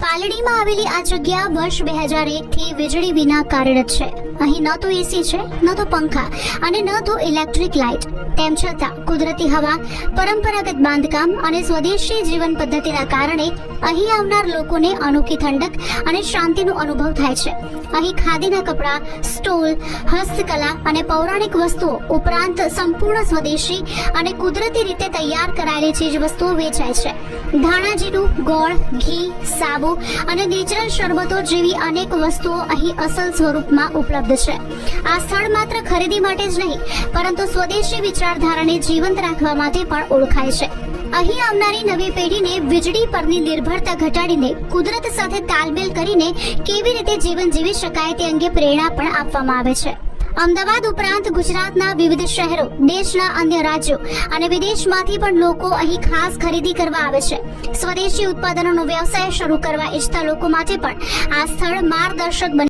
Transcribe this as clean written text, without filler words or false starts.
પાલડીમાં આવેલી આ જગ્યા વર્ષ 2001 થી વીજળી વિના કાર્યરત છે। અહીં ન તો એસી છે, ન તો પંખા અને ન તો ઇલેક્ટ્રિક લાઇટ। તેમ છતાં કુદરતી હવા, પરંપરાગત બાંધકામ અને સ્વદેશી જીવન પદ્ધતિના કારણે અહીં આવનાર લોકોને અનોખી ઠંડક અને શાંતિનો અનુભવ થાય છે। અહીં ખાદીના કપડાં, સ્ટોલ, હસ્તકલા અને પૌરાણિક વસ્તુઓ ઉપરાંત સંપૂર્ણ સ્વદેશી અને કુદરતી રીતે તૈયાર કરાયેલી ચીજ વસ્તુઓ વેચાય છે। ધાણા જીરું, ગોળ, ઘી, સાબુ અને નેચરલ શરબતો જેવી અનેક વસ્તુઓ અહીં અસલ સ્વરૂપમાં ઉપલબ્ધ છે। આ સ્થળ માત્ર ખરીદી માટે જ નહીં, પરંતુ સ્વદેશી વિચારધારાને જીવંત રાખવા માટે પણ ઓળખાય છે। અહીં આવનારી નવી પેઢીને વીજળી પરની નિર્ભરતા ઘટાડીને કુદરત સાથે તાલમેલ કરીને કેવી રીતે જીવન જીવી શકાય તે અંગે પ્રેરણા પણ આપવામાં આવે છે। અમદાવાદ ઉપરાંત ગુજરાતના વિવિધ શહેરો, દેશના અન્ય રાજ્યો અને વિદેશમાંથી પણ લોકો અહીં ખાસ ખરીદી કરવા આવે છે। સ્વદેશી ઉત્પાદનોનો વ્યવસાય શરૂ કરવા ઈચ્છતા લોકો માટે પણ આ સ્થળ માર્ગદર્શક બની